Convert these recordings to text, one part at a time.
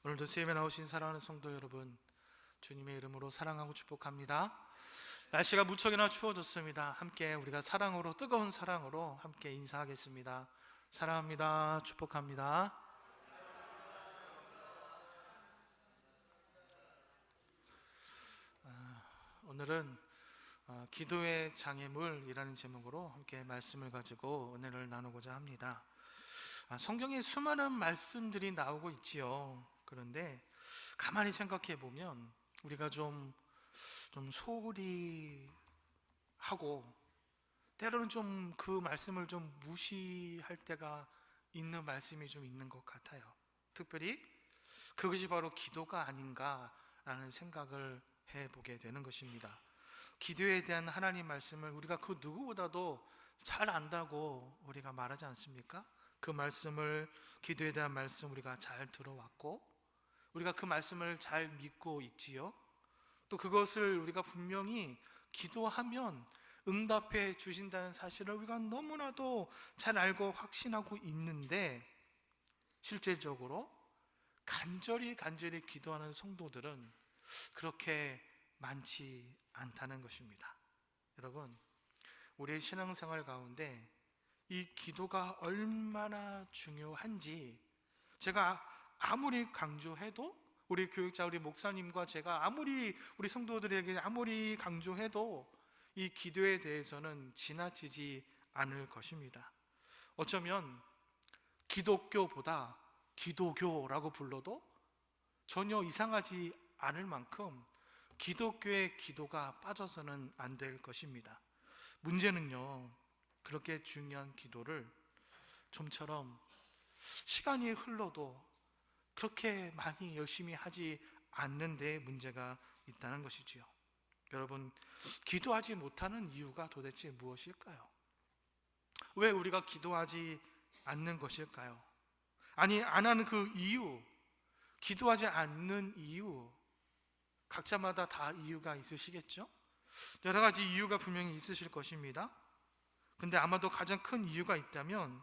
오늘도 수임에 나오신 사랑하는 성도 여러분, 주님의 이름으로 사랑하고 축복합니다. 날씨가 무척이나 추워졌습니다. 함께 우리가 사랑으로, 뜨거운 사랑으로 함께 인사하겠습니다. 사랑합니다. 축복합니다. 오늘은 기도의 장애물이라는 제목으로 함께 말씀을 가지고 은혜를 나누고자 합니다. 성경에 수많은 말씀들이 나오고 있지요. 그런데 가만히 생각해 보면 우리가 좀 소홀히 하고, 때로는 좀 그 말씀을 좀 무시할 때가 있는 말씀이 좀 있는 것 같아요. 특별히 그것이 바로 기도가 아닌가라는 생각을 해보게 되는 것입니다. 기도에 대한 하나님 말씀을 우리가 그 누구보다도 잘 안다고 우리가 말하지 않습니까? 그 말씀을, 기도에 대한 말씀 우리가 잘 들어왔고, 우리가 그 말씀을 잘 믿고 있지요. 또 그것을 우리가 분명히 기도하면 응답해 주신다는 사실을 우리가 너무나도 잘 알고 확신하고 있는데, 실제적으로 간절히 기도하는 성도들은 그렇게 많지 않다는 것입니다. 여러분, 우리의 신앙생활 가운데 이 기도가 얼마나 중요한지 제가 아무리 강조해도, 우리 교육자, 우리 목사님과 제가 아무리, 우리 성도들에게 아무리 강조해도 이 기도에 대해서는 지나치지 않을 것입니다. 어쩌면 기독교보다 기도교라고 불러도 전혀 이상하지 않을 만큼 기독교의 기도가 빠져서는 안 될 것입니다. 문제는요, 그렇게 중요한 기도를 좀처럼 시간이 흘러도 그렇게 많이 열심히 하지 않는 데 문제가 있다는 것이지요. 여러분, 기도하지 못하는 이유가 도대체 무엇일까요? 왜 우리가 기도하지 않는 것일까요? 아니, 안 하는 그 이유, 기도하지 않는 이유, 각자마다 다 이유가 있으시겠죠? 여러 가지 이유가 분명히 있으실 것입니다. 근데 아마도 가장 큰 이유가 있다면,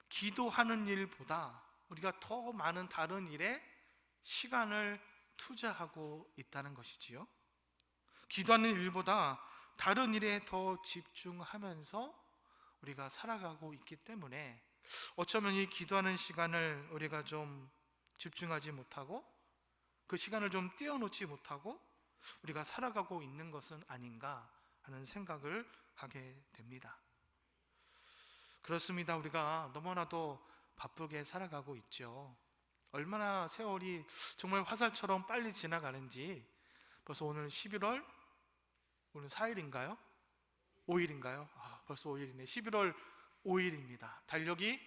기도하는 일보다 우리가 더 많은 다른 일에 시간을 투자하고 있다는 것이지요. 기도하는 일보다 다른 일에 더 집중하면서 우리가 살아가고 있기 때문에 어쩌면 이 기도하는 시간을 우리가 좀 집중하지 못하고, 그 시간을 좀 떼어놓지 못하고 우리가 살아가고 있는 것은 아닌가 하는 생각을 하게 됩니다. 그렇습니다. 우리가 너무나도 바쁘게 살아가고 있죠. 얼마나 세월이 정말 화살처럼 빨리 지나가는지, 벌써 오늘 11월, 오늘 4일인가요? 5일인가요? 벌써 5일이네. 11월 5일입니다. 달력이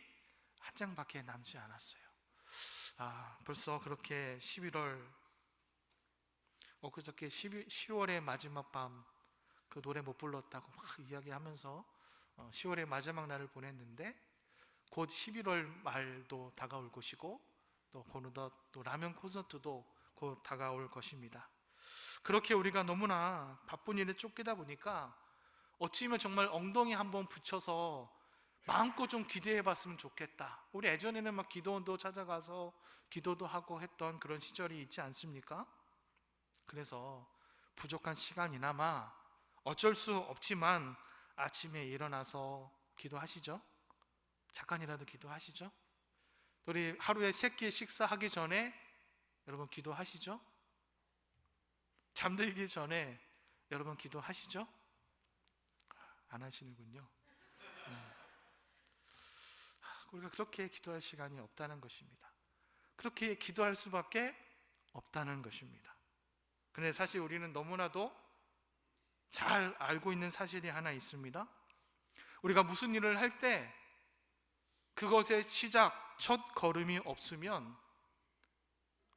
한 장밖에 남지 않았어요. 벌써 그렇게 11월, 그저께 10월의 마지막 밤, 그 노래 못 불렀다고 막 이야기하면서 10월의 마지막 날을 보냈는데, 곧 11월 말도 다가올 것이고, 또 어느덧 또 라면 콘서트도 곧 다가올 것입니다. 그렇게 우리가 너무나 바쁜 일에 쫓기다 보니까 어찌면 정말 엉덩이 한번 붙여서 마음껏 좀 기도해 봤으면 좋겠다. 우리 예전에는 막 기도원도 찾아가서 기도도 하고 했던 그런 시절이 있지 않습니까? 그래서 부족한 시간이나마 어쩔 수 없지만 아침에 일어나서 기도하시죠. 잠깐이라도 기도하시죠. 우리 하루에 3끼 식사하기 전에 여러분 기도하시죠. 잠들기 전에 여러분 기도하시죠. 안 하시는군요. 우리가 그렇게 기도할 시간이 없다는 것입니다. 그렇게 기도할 수밖에 없다는 것입니다. 근데 사실 우리는 너무나도 잘 알고 있는 사실이 하나 있습니다. 우리가 무슨 일을 할 때 그것의 시작, 첫 걸음이 없으면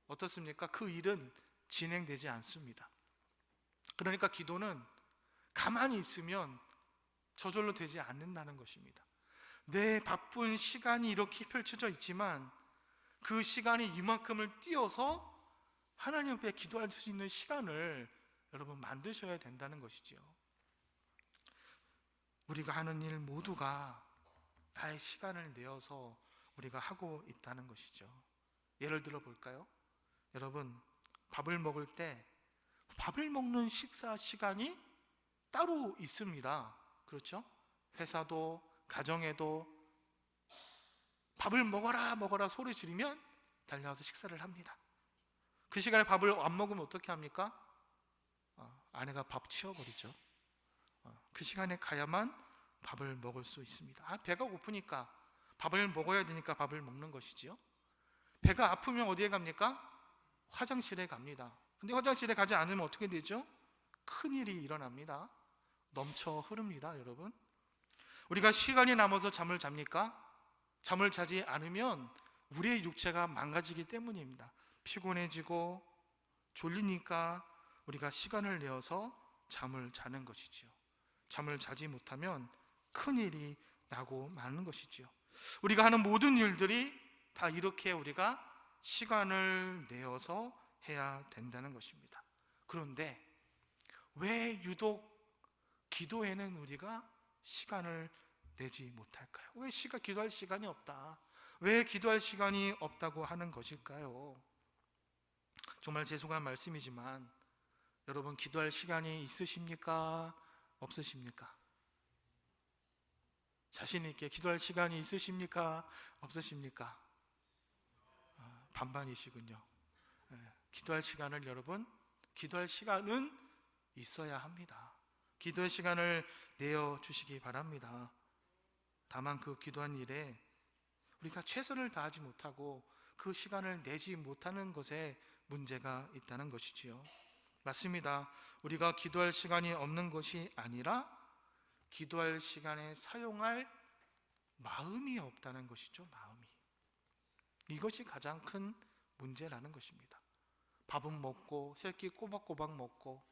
어떻습니까? 그 일은 진행되지 않습니다. 그러니까 기도는 가만히 있으면 저절로 되지 않는다는 것입니다. 내 바쁜 시간이 이렇게 펼쳐져 있지만 그 시간이 이만큼을 띄어서 하나님 앞에 기도할 수 있는 시간을 여러분 만드셔야 된다는 것이지요. 우리가 하는 일 모두가 나의 시간을 내어서 우리가 하고 있다는 것이죠. 예를 들어 볼까요? 여러분, 밥을 먹을 때 밥을 먹는 식사 시간이 따로 있습니다. 그렇죠? 회사도 가정에도 밥을 먹어라 먹어라 소리 지르면 달려와서 식사를 합니다. 그 시간에 밥을 안 먹으면 어떻게 합니까? 아내가 밥 치워버리죠. 그 시간에 가야만 밥을 먹을 수 있습니다. 배가 고프니까 밥을 먹어야 되니까 밥을 먹는 것이지요. 배가 아프면 어디에 갑니까? 화장실에 갑니다. 근데 화장실에 가지 않으면 어떻게 되죠? 큰일이 일어납니다. 넘쳐 흐릅니다. 여러분, 우리가 시간이 남아서 잠을 잡니까? 잠을 자지 않으면 우리의 육체가 망가지기 때문입니다. 피곤해지고 졸리니까 우리가 시간을 내어서 잠을 자는 것이지요. 잠을 자지 못하면 큰일이 나고 마는 것이지요. 우리가 하는 모든 일들이 다 이렇게 우리가 시간을 내어서 해야 된다는 것입니다. 그런데 왜 유독 기도에는 우리가 시간을 내지 못할까요? 왜 기도할 시간이 없다? 왜 기도할 시간이 없다고 하는 것일까요? 정말 죄송한 말씀이지만 여러분, 기도할 시간이 있으십니까? 없으십니까? 자신 있게 기도할 시간이 있으십니까? 없으십니까? 반반이시군요. 기도할 시간을 여러분, 기도할 시간은 있어야 합니다. 기도의 시간을 내어주시기 바랍니다. 다만 그 기도한 일에 우리가 최선을 다하지 못하고 그 시간을 내지 못하는 것에 문제가 있다는 것이지요. 맞습니다. 우리가 기도할 시간이 없는 것이 아니라 기도할 시간에 사용할 마음이 없다는 것이죠. 마음이. 이것이 가장 큰 문제라는 것입니다. 밥은 먹고 새끼 꼬박꼬박 먹고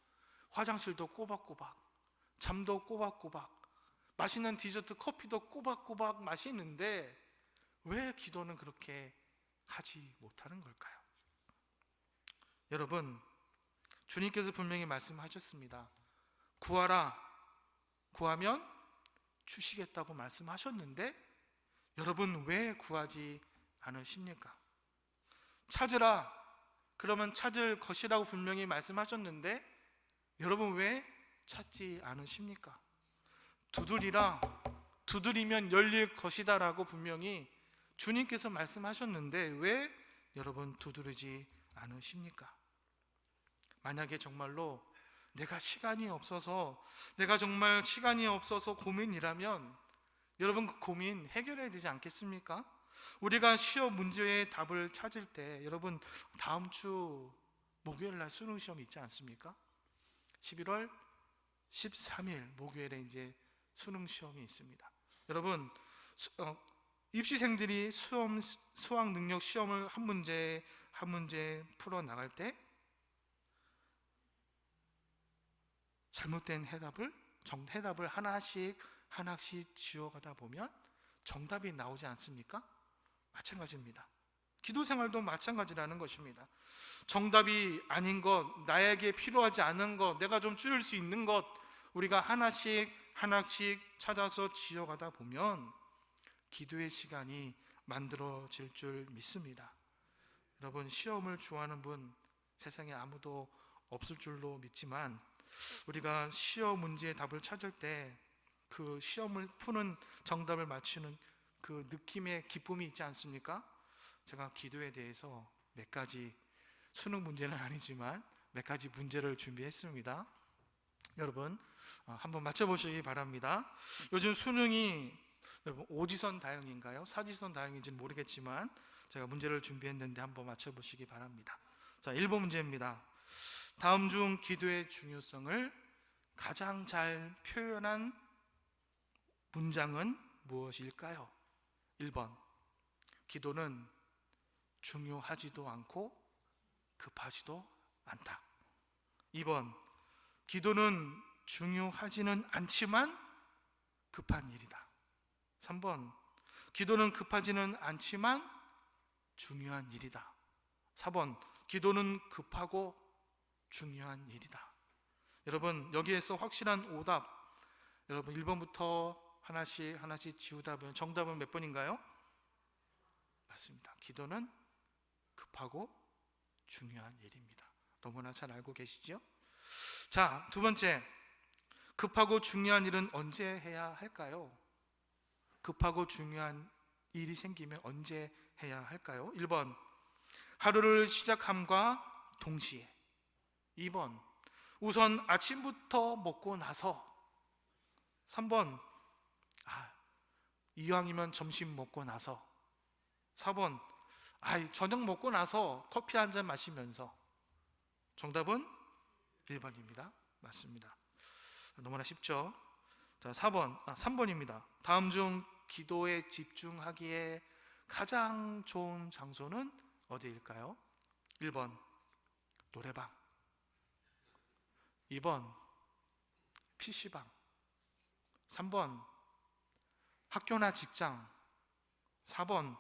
화장실도 꼬박꼬박, 잠도 꼬박꼬박, 맛있는 디저트 커피도 꼬박꼬박 마시는데 왜 기도는 그렇게 하지 못하는 걸까요? 여러분, 주님께서 분명히 말씀하셨습니다. 구하라, 구하면 주시겠다고 말씀하셨는데 여러분 왜 구하지 않으십니까? 찾으라, 그러면 찾을 것이라고 분명히 말씀하셨는데 여러분 왜 찾지 않으십니까? 두드리라, 두드리면 열릴 것이다 라고 분명히 주님께서 말씀하셨는데 왜 여러분 두드리지 않으십니까? 만약에 정말로 내가 정말 시간이 없어서 고민이라면 여러분 그 고민 해결해야 되지 않겠습니까? 우리가 시험 문제의 답을 찾을 때 여러분 다음 주 목요일 날 수능 시험 있지 않습니까? 11월 13일 목요일에 이제 수능 시험이 있습니다. 여러분 입시생들이 수학 능력 시험을 한 문제 풀어 나갈 때 잘못된 해답을 하나씩 지워가다 보면 정답이 나오지 않습니까? 마찬가지입니다. 기도 생활도 마찬가지라는 것입니다. 정답이 아닌 것, 나에게 필요하지 않은 것, 내가 좀 줄일 수 있는 것 우리가 하나씩 찾아서 지어가다 보면 기도의 시간이 만들어질 줄 믿습니다. 여러분, 시험을 좋아하는 분 세상에 아무도 없을 줄로 믿지만 우리가 시험 문제의 답을 찾을 때 그 시험을 푸는 정답을 맞추는 그 느낌의 기쁨이 있지 않습니까? 제가 기도에 대해서 몇 가지, 수능 문제는 아니지만 몇 가지 문제를 준비했습니다. 여러분 한번 맞춰보시기 바랍니다. 요즘 수능이 여러분 오지선 다형인가요? 사지선 다형인지는 모르겠지만 제가 문제를 준비했는데 한번 맞춰보시기 바랍니다. 자, 1번 문제입니다. 다음 중 기도의 중요성을 가장 잘 표현한 문장은 무엇일까요? 1번, 기도는 중요하지도 않고 급하지도 않다. 2번, 기도는 중요하지는 않지만 급한 일이다. 3번, 기도는 급하지는 않지만 중요한 일이다. 4번, 기도는 급하고 중요한 일이다. 여러분 여기에서 확실한 오답, 여러분 1번부터 하나씩 지우다 보면 정답은 몇 번인가요? 맞습니다. 기도는 급하고 중요한 일입니다. 너무나 잘 알고 계시죠? 자, 두 번째, 급하고 중요한 일은 언제 해야 할까요? 급하고 중요한 일이 생기면 언제 해야 할까요? 1번, 하루를 시작함과 동시에. 2번, 우선 아침부터 먹고 나서. 3번, 이왕이면 점심 먹고 나서. 4번, 저녁 먹고 나서 커피 한 잔 마시면서. 정답은 1번입니다. 맞습니다. 너무나 쉽죠? 자, 3번입니다. 다음 중 기도에 집중하기에 가장 좋은 장소는 어디일까요? 1번, 노래방. 2번, PC방. 3번, 학교나 직장. 4번,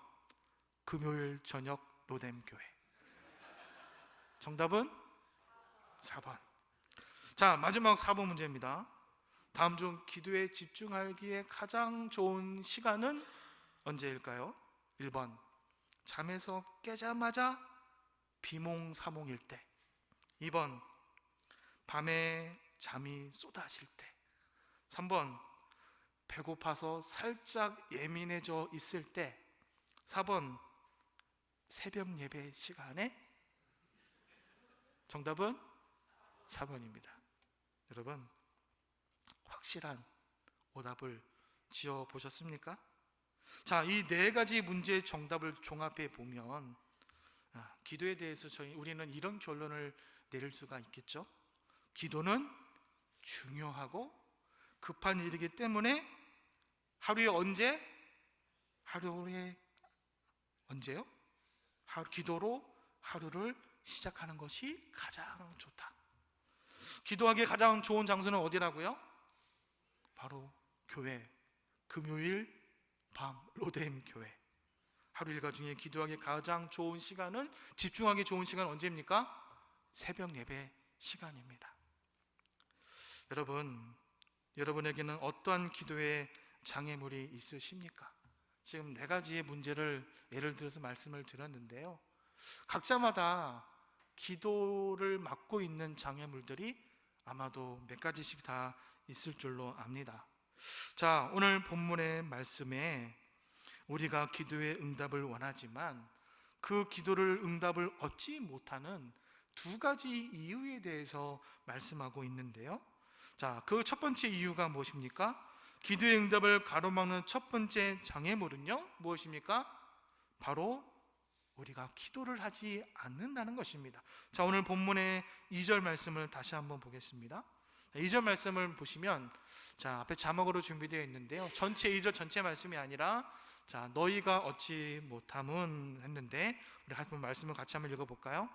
금요일 저녁 로뎀교회. 정답은 4번. 자, 마지막 4번 문제입니다. 다음 중 기도에 집중하기에 가장 좋은 시간은 언제일까요? 1번, 잠에서 깨자마자 비몽사몽일 때. 2번, 밤에 잠이 쏟아질 때. 3번, 배고파서 살짝 예민해져 있을 때. 4번, 새벽 예배 시간에. 정답은 4번입니다. 여러분, 확실한 오답을 지어 보셨습니까? 자, 이 네 가지 문제의 정답을 종합해 보면 기도에 대해서 우리는 이런 결론을 내릴 수가 있겠죠. 기도는 중요하고 급한 일이기 때문에 하루에 언제요? 기도로 하루를 시작하는 것이 가장 좋다. 기도하기에 가장 좋은 장소는 어디라고요? 바로 교회, 금요일 밤 로뎀 교회. 하루 일과 중에 기도하기에 가장 좋은 시간은, 집중하기 좋은 시간은 언제입니까? 새벽 예배 시간입니다. 여러분에게는 어떠한 기도의 장애물이 있으십니까? 지금 네 가지의 문제를 예를 들어서 말씀을 드렸는데요, 각자마다 기도를 막고 있는 장애물들이 아마도 몇 가지씩 다 있을 줄로 압니다. 자, 오늘 본문의 말씀에 우리가 기도의 응답을 원하지만 그 기도를 응답을 얻지 못하는 두 가지 이유에 대해서 말씀하고 있는데요, 자, 그 첫 번째 이유가 무엇입니까? 기도의 응답을 가로막는 첫 번째 장애물은요, 무엇입니까? 바로 우리가 기도를 하지 않는다는 것입니다. 자, 오늘 본문의 2절 말씀을 다시 한번 보겠습니다. 2절 말씀을 보시면, 자, 앞에 자막으로 준비되어 있는데요, 전체 2절 전체 말씀이 아니라, 자, 너희가 얻지 못함은 했는데, 우리 한번 말씀을 같이 한번 읽어볼까요?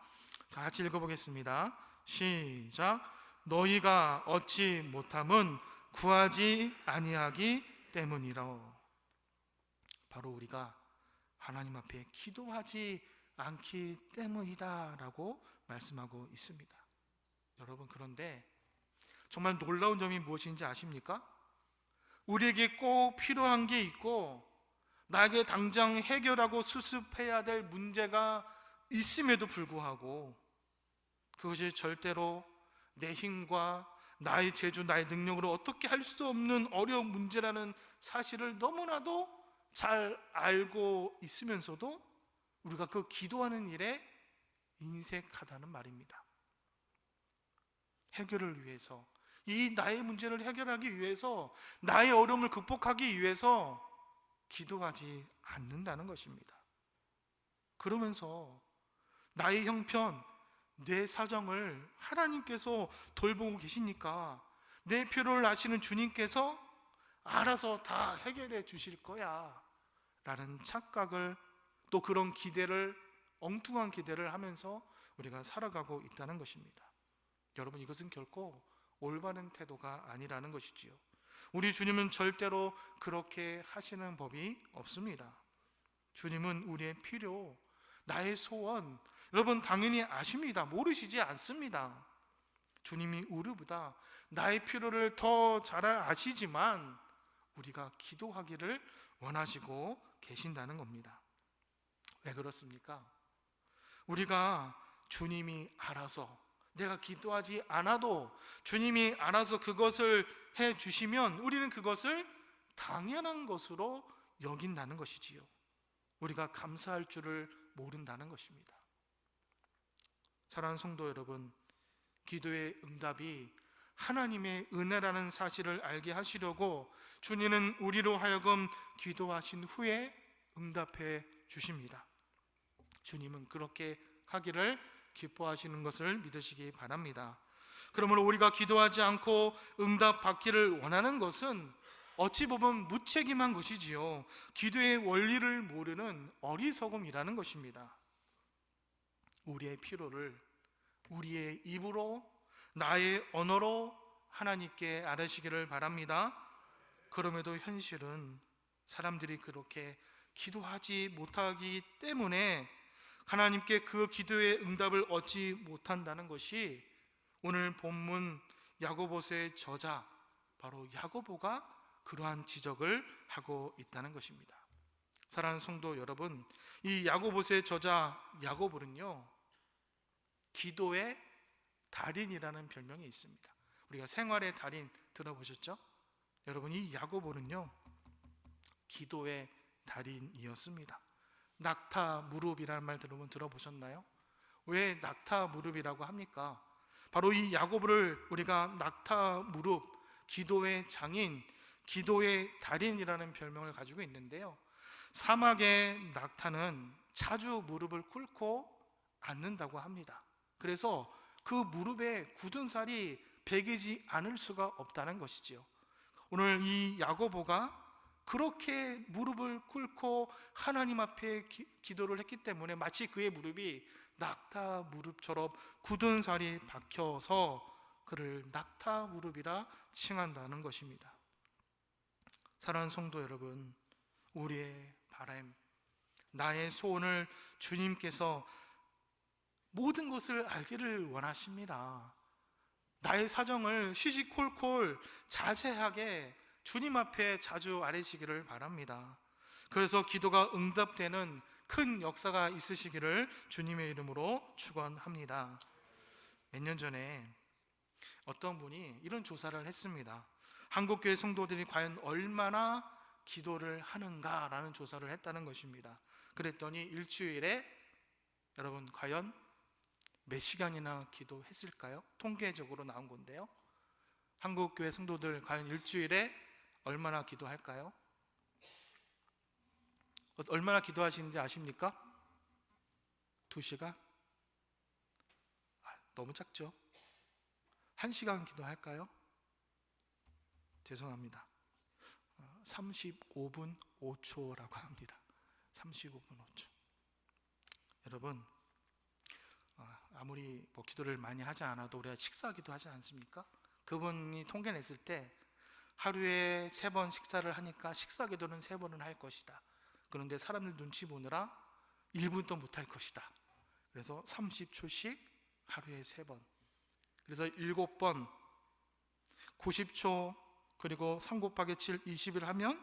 자, 같이 읽어보겠습니다. 시작. 너희가 얻지 못함은 구하지 아니하기 때문이라. 바로 우리가 하나님 앞에 기도하지 않기 때문이다 라고 말씀하고 있습니다. 여러분, 그런데 정말 놀라운 점이 무엇인지 아십니까? 우리에게 꼭 필요한 게 있고 나에게 당장 해결하고 수습해야 될 문제가 있음에도 불구하고 그것이 절대로 내 힘과 나의 재주, 나의 능력으로 어떻게 할 수 없는 어려운 문제라는 사실을 너무나도 잘 알고 있으면서도 우리가 그 기도하는 일에 인색하다는 말입니다. 해결을 위해서, 이 나의 문제를 해결하기 위해서, 나의 어려움을 극복하기 위해서 기도하지 않는다는 것입니다. 그러면서 나의 형편, 내 사정을 하나님께서 돌보고 계시니까, 내 필요를 아시는 주님께서 알아서 다 해결해 주실 거야 라는 착각을, 또 그런 기대를, 엉뚱한 기대를 하면서 우리가 살아가고 있다는 것입니다. 여러분, 이것은 결코 올바른 태도가 아니라는 것이지요. 우리 주님은 절대로 그렇게 하시는 법이 없습니다. 주님은 우리의 필요, 나의 소원, 여러분 당연히 아십니다. 모르시지 않습니다. 주님이 우리보다 나의 필요를 더 잘 아시지만 우리가 기도하기를 원하시고 계신다는 겁니다. 왜 그렇습니까? 우리가 주님이 알아서, 내가 기도하지 않아도 주님이 알아서 그것을 해 주시면 우리는 그것을 당연한 것으로 여긴다는 것이지요. 우리가 감사할 줄을 모른다는 것입니다. 사랑하는 성도 여러분, 기도의 응답이 하나님의 은혜라는 사실을 알게 하시려고 주님은 우리로 하여금 기도하신 후에 응답해 주십니다. 주님은 그렇게 하기를 기뻐하시는 것을 믿으시기 바랍니다. 그러므로 우리가 기도하지 않고 응답받기를 원하는 것은 어찌 보면 무책임한 것이지요, 기도의 원리를 모르는 어리석음이라는 것입니다. 우리의 필요를 우리의 입으로, 나의 언어로 하나님께 아뢰시기를 바랍니다. 그럼에도 현실은 사람들이 그렇게 기도하지 못하기 때문에 하나님께 그 기도의 응답을 얻지 못한다는 것이 오늘 본문 야고보서의 저자 바로 야고보가 그러한 지적을 하고 있다는 것입니다. 사랑하는 성도 여러분, 이 야고보서의 저자 야고보는요, 기도의 달인이라는 별명이 있습니다. 우리가 생활의 달인 들어보셨죠? 여러분, 이 야고보는요 기도의 달인이었습니다. 낙타 무릎이라는 말 들어보셨나요? 왜 낙타 무릎이라고 합니까? 바로 이 야고보를 우리가 낙타 무릎, 기도의 장인, 기도의 달인이라는 별명을 가지고 있는데요, 사막의 낙타는 자주 무릎을 꿇고 앉는다고 합니다. 그래서 그 무릎에 굳은 살이 배기지 않을 수가 없다는 것이지요. 오늘 이 야고보가 그렇게 무릎을 꿇고 하나님 앞에 기도를 했기 때문에 마치 그의 무릎이 낙타 무릎처럼 굳은 살이 박혀서 그를 낙타 무릎이라 칭한다는 것입니다. 사랑하는 성도 여러분, 우리의 바람, 나의 소원을 주님께서 모든 것을 알기를 원하십니다. 나의 사정을 시시콜콜 자세하게 주님 앞에 자주 아뢰시기를 바랍니다. 그래서 기도가 응답되는 큰 역사가 있으시기를 주님의 이름으로 축원합니다. 몇 년 전에 어떤 분이 이런 조사를 했습니다. 한국교회 성도들이 과연 얼마나 기도를 하는가라는 조사를 했다는 것입니다. 그랬더니 일주일에 여러분 과연 몇 시간이나 기도했을까요? 통계적으로 나온 건데요, 한국교회 성도들 과연 일주일에 얼마나 기도할까요? 얼마나 기도하시는지 아십니까? 2시간? 너무 작죠? 1시간 기도할까요? 죄송합니다. 35분 5초라고 합니다. 35분 5초. 여러분, 아무리 기도를 많이 하지 않아도 우리가 식사기도 하지 않습니까? 그분이 통계 냈을 때 하루에 3번 식사를 하니까 식사기도는 3번은 할 것이다. 그런데 사람들 눈치 보느라 1분도 못 할 것이다. 그래서 30초씩 하루에 3번, 그래서 7번 90초, 그리고 3 곱하기 7 20을 하면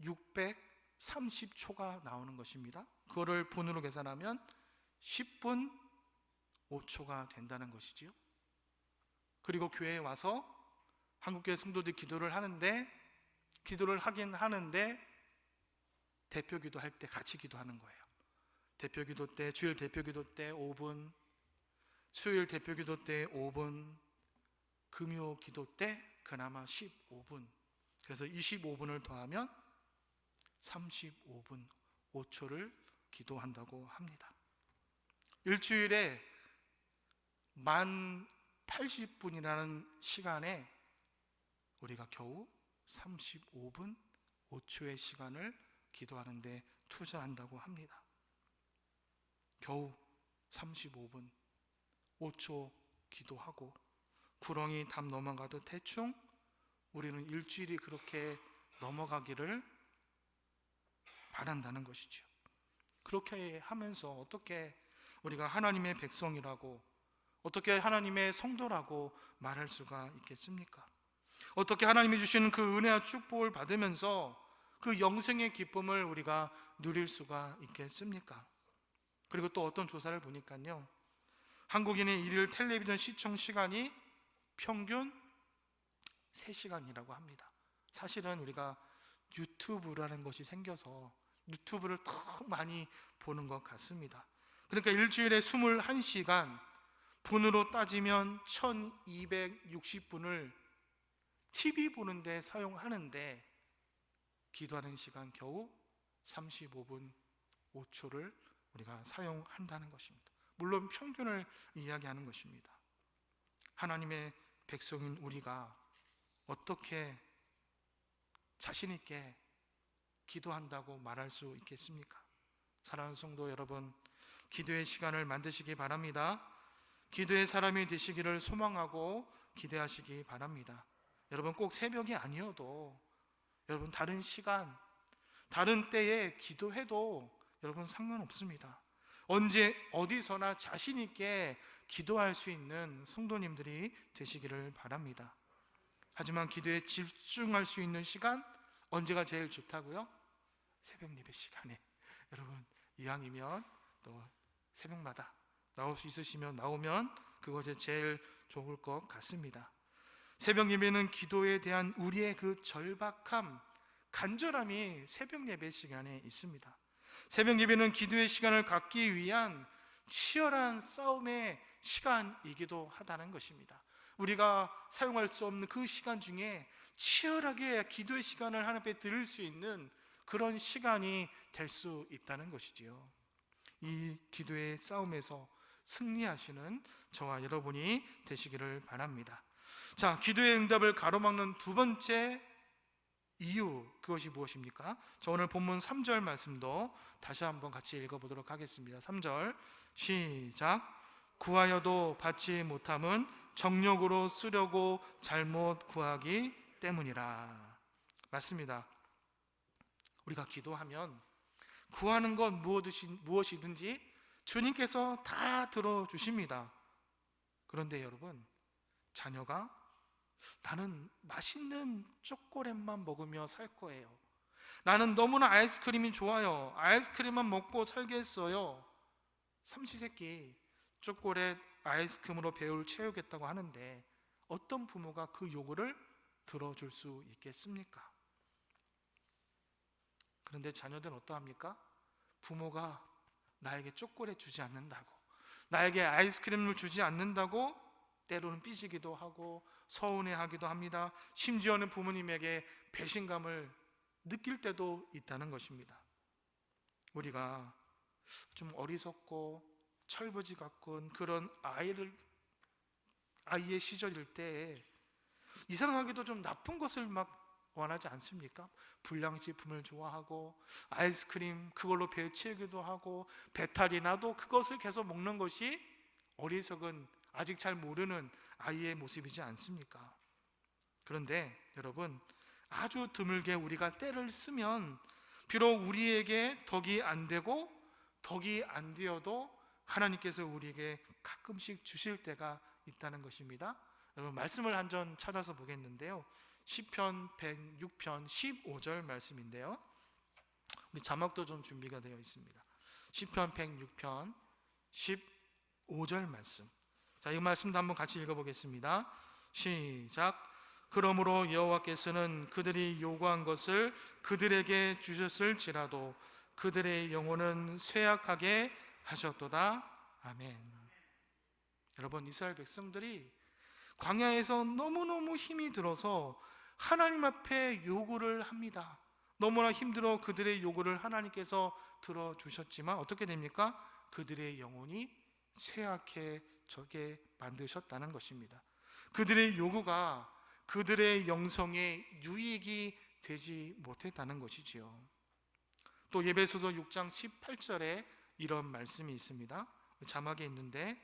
630초가 나오는 것입니다. 그거를 분으로 계산하면 10분 5초가 된다는 것이지요. 그리고 교회에 와서 한국교회 성도들이 기도를 하긴 하는데 대표 기도할 때 같이 기도하는 거예요. 대표 기도 때, 주일 대표 기도 때 5분, 수요일 대표 기도 때 5분, 금요 기도 때 그나마 15분, 그래서 25분을 더하면 35분 5초를 기도한다고 합니다. 일주일에 1080분이라는 시간에 우리가 겨우 35분 5초의 시간을 기도하는데 투자한다고 합니다. 겨우 35분 5초 기도하고 구렁이 담 넘어가도 대충 우리는 일주일이 그렇게 넘어가기를 바란다는 것이죠. 그렇게 하면서 어떻게 우리가 하나님의 백성이라고, 어떻게 하나님의 성도라고 말할 수가 있겠습니까? 어떻게 하나님이 주시는 그 은혜와 축복을 받으면서 그 영생의 기쁨을 우리가 누릴 수가 있겠습니까? 그리고 또 어떤 조사를 보니까요, 한국인의 일일 텔레비전 시청 시간이 평균 3시간이라고 합니다. 사실은 우리가 유튜브라는 것이 생겨서 유튜브를 더 많이 보는 것 같습니다. 그러니까 일주일에 21시간, 분으로 따지면 1260분을 TV 보는데 사용하는데 기도하는 시간 겨우 35분 5초를 우리가 사용한다는 것입니다. 물론 평균을 이야기하는 것입니다. 하나님의 백성인 우리가 어떻게 자신 있게 기도한다고 말할 수 있겠습니까? 사랑하는 성도 여러분, 기도의 시간을 만드시기 바랍니다. 기도의 사람이 되시기를 소망하고 기대하시기 바랍니다. 여러분, 꼭 새벽이 아니어도 여러분 다른 시간, 다른 때에 기도해도 여러분 상관없습니다. 언제 어디서나 자신 있게 기도할 수 있는 성도님들이 되시기를 바랍니다. 하지만 기도에 집중할 수 있는 시간, 언제가 제일 좋다고요? 새벽 예배 시간에. 여러분, 이왕이면 또 새벽마다 나올 수 있으시면 나오면 그것이 제일 좋을 것 같습니다. 새벽 예배는 기도에 대한 우리의 그 절박함, 간절함이 새벽 예배 시간에 있습니다. 새벽 예배는 기도의 시간을 갖기 위한 치열한 싸움의 시간이기도 하다는 것입니다. 우리가 사용할 수 없는 그 시간 중에 치열하게 기도의 시간을 하나님 앞에 드릴 수 있는 그런 시간이 될 수 있다는 것이지요. 이 기도의 싸움에서 승리하시는 저와 여러분이 되시기를 바랍니다. 자, 기도의 응답을 가로막는 두 번째 이유, 그것이 무엇입니까? 저 오늘 본문 3절 말씀도 다시 한번 같이 읽어보도록 하겠습니다. 3절 시작. 구하여도 받지 못함은 정욕으로 쓰려고 잘못 구하기 때문이라. 맞습니다. 우리가 기도하면 구하는 것 무엇이든지 주님께서 다 들어주십니다. 그런데 여러분, 자녀가 나는 맛있는 초콜릿만 먹으며 살 거예요, 나는 너무나 아이스크림이 좋아요, 아이스크림만 먹고 살겠어요, 삼시세끼 초콜릿 아이스크림으로 배를 채우겠다고 하는데 어떤 부모가 그 요구를 들어줄 수 있겠습니까? 그런데 자녀들은 어떠합니까? 부모가 나에게 초콜릿 주지 않는다고, 나에게 아이스크림을 주지 않는다고 때로는 삐지기도 하고 서운해하기도 합니다. 심지어는 부모님에게 배신감을 느낄 때도 있다는 것입니다. 우리가 좀 어리석고 철부지 같은 그런 아이의 시절일 때 이상하게도 좀 나쁜 것을 막 원하지 않습니까? 불량식품을 좋아하고 아이스크림 그걸로 배 채우기도 하고 배탈이 나도 그것을 계속 먹는 것이 어리석은, 아직 잘 모르는 아이의 모습이지 않습니까? 그런데 여러분, 아주 드물게 우리가 때를 쓰면 비록 우리에게 덕이 안 되고 덕이 안 되어도 하나님께서 우리에게 가끔씩 주실 때가 있다는 것입니다. 여러분, 말씀을 한 점 찾아서 보겠는데요, 시편 106편 15절 말씀인데요, 우리 자막도 좀 준비가 되어 있습니다. 시편 106편 15절 말씀. 자, 이 말씀도 한번 같이 읽어보겠습니다. 시작. 그러므로 여호와께서는 그들이 요구한 것을 그들에게 주셨을지라도 그들의 영혼은 쇠약하게 하셨도다. 아멘. 여러분, 이스라엘 백성들이 광야에서 너무너무 힘이 들어서 하나님 앞에 요구를 합니다. 너무나 힘들어 그들의 요구를 하나님께서 들어주셨지만 어떻게 됩니까? 그들의 영혼이 쇠약해지게 만드셨다는 것입니다. 그들의 요구가 그들의 영성에 유익이 되지 못했다는 것이지요. 또 에베소서 6장 18절에 이런 말씀이 있습니다. 자막에 있는데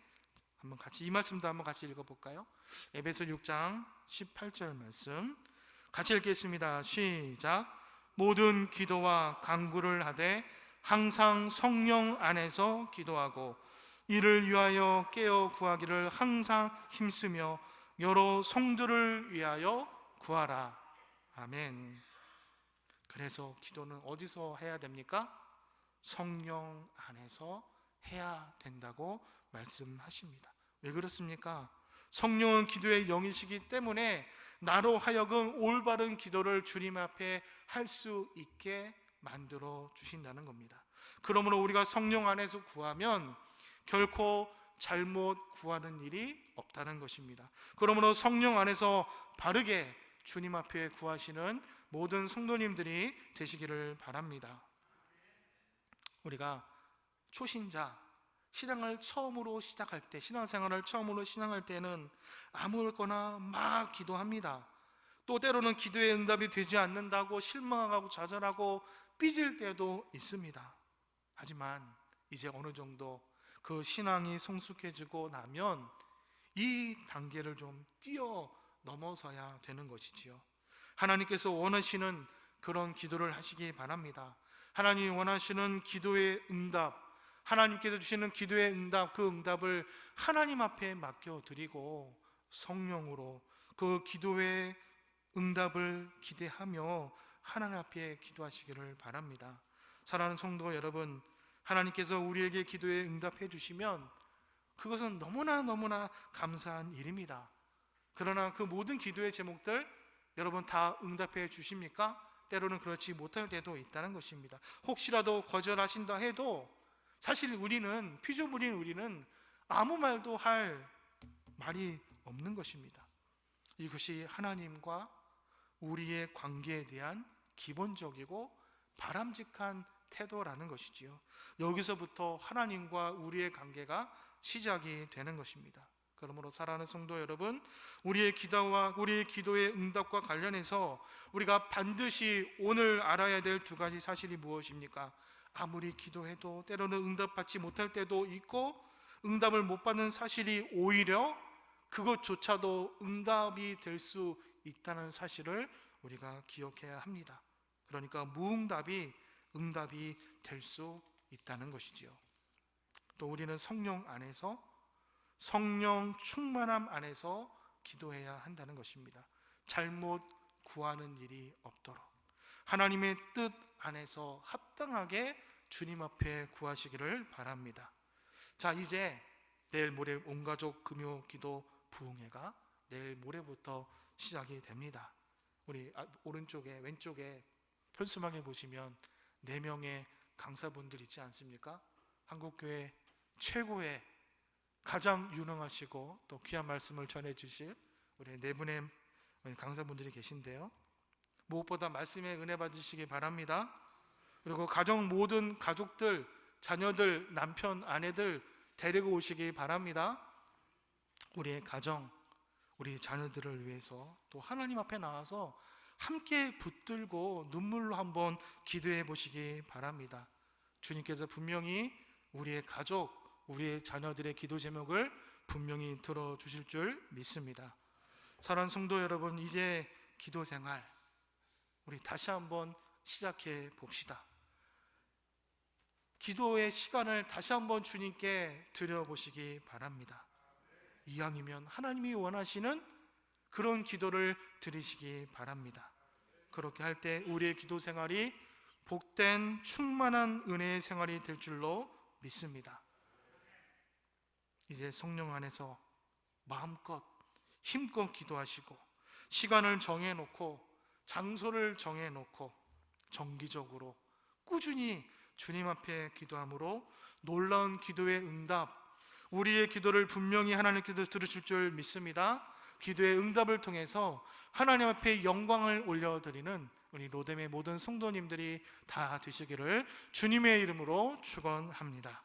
한번 같이 이 말씀도 한번 같이 읽어볼까요? 에베소 6장 18절 말씀 같이 읽겠습니다. 시작. 모든 기도와 간구를 하되 항상 성령 안에서 기도하고 이를 위하여 깨어 구하기를 항상 힘쓰며 여러 성도를 위하여 구하라. 아멘. 그래서 기도는 어디서 해야 됩니까? 성령 안에서 해야 된다고 말씀하십니다. 왜 그렇습니까? 성령은 기도의 영이시기 때문에 나로 하여금 올바른 기도를 주님 앞에 할 수 있게 만들어 주신다는 겁니다. 그러므로 우리가 성령 안에서 구하면 결코 잘못 구하는 일이 없다는 것입니다. 그러므로 성령 안에서 바르게 주님 앞에 구하시는 모든 성도님들이 되시기를 바랍니다. 우리가 초신자, 신앙을 처음으로 시작할 때, 신앙생활을 처음으로 시작할 때는 아무거나 막 기도합니다. 또 때로는 기도의 응답이 되지 않는다고 실망하고 좌절하고 삐질 때도 있습니다. 하지만 이제 어느 정도 그 신앙이 성숙해지고 나면 이 단계를 좀 뛰어넘어서야 되는 것이지요. 하나님께서 원하시는 그런 기도를 하시기 바랍니다. 하나님이 원하시는 기도의 응답, 하나님께서 주시는 기도의 응답, 그 응답을 하나님 앞에 맡겨드리고 성령으로 그 기도의 응답을 기대하며 하나님 앞에 기도하시기를 바랍니다. 사랑하는 성도 여러분, 하나님께서 우리에게 기도에 응답해 주시면 그것은 너무나 감사한 일입니다. 그러나 그 모든 기도의 제목들 여러분 다 응답해 주십니까? 때로는 그렇지 못할 때도 있다는 것입니다. 혹시라도 거절하신다 해도 사실 우리는, 피조물인 우리는 아무 말도 할 말이 없는 것입니다. 이것이 하나님과 우리의 관계에 대한 기본적이고 바람직한 태도라는 것이지요. 여기서부터 하나님과 우리의 관계가 시작이 되는 것입니다. 그러므로 사랑하는 성도 여러분, 우리의 기도의 응답과 관련해서 우리가 반드시 오늘 알아야 될 두 가지 사실이 무엇입니까? 아무리 기도해도 때로는 응답받지 못할 때도 있고, 응답을 못 받는 사실이 오히려 그것조차도 응답이 될 수 있다는 사실을 우리가 기억해야 합니다. 그러니까 무응답이 응답이 될 수 있다는 것이지요. 또 우리는 성령 안에서, 성령 충만함 안에서 기도해야 한다는 것입니다. 잘못 구하는 일이 없도록 하나님의 뜻 안에서 합당하게 주님 앞에 구하시기를 바랍니다. 자, 이제 내일 모레 온가족 금요 기도 부흥회가 내일 모레부터 시작이 됩니다. 우리 오른쪽에, 왼쪽에 편수막에 보시면 4명의 강사분들 있지 않습니까? 한국교회 최고의 가장 유능하시고 또 귀한 말씀을 전해주실 우리 4분의 강사분들이 계신데요. 무엇보다 말씀에 은혜 받으시기 바랍니다. 그리고 가정 모든 가족들, 자녀들, 남편, 아내들 데리고 오시기 바랍니다. 우리의 가정, 우리 자녀들을 위해서 또 하나님 앞에 나와서 함께 붙들고 눈물로 한번 기도해 보시기 바랍니다. 주님께서 분명히 우리의 가족, 우리의 자녀들의 기도 제목을 분명히 들어주실 줄 믿습니다. 사랑하는 성도 여러분, 이제 기도 생활 우리 다시 한번 시작해 봅시다. 기도의 시간을 다시 한번 주님께 드려보시기 바랍니다. 이왕이면 하나님이 원하시는 그런 기도를 드리시기 바랍니다. 그렇게 할 때 우리의 기도 생활이 복된 충만한 은혜의 생활이 될 줄로 믿습니다. 이제 성령 안에서 마음껏 힘껏 기도하시고 시간을 정해놓고 장소를 정해놓고 정기적으로 꾸준히 주님 앞에 기도함으로 놀라운 기도의 응답, 우리의 기도를 분명히 하나님께서 들으실 줄 믿습니다. 기도의 응답을 통해서 하나님 앞에 영광을 올려드리는 우리 로뎀의 모든 성도님들이 다 되시기를 주님의 이름으로 축원합니다.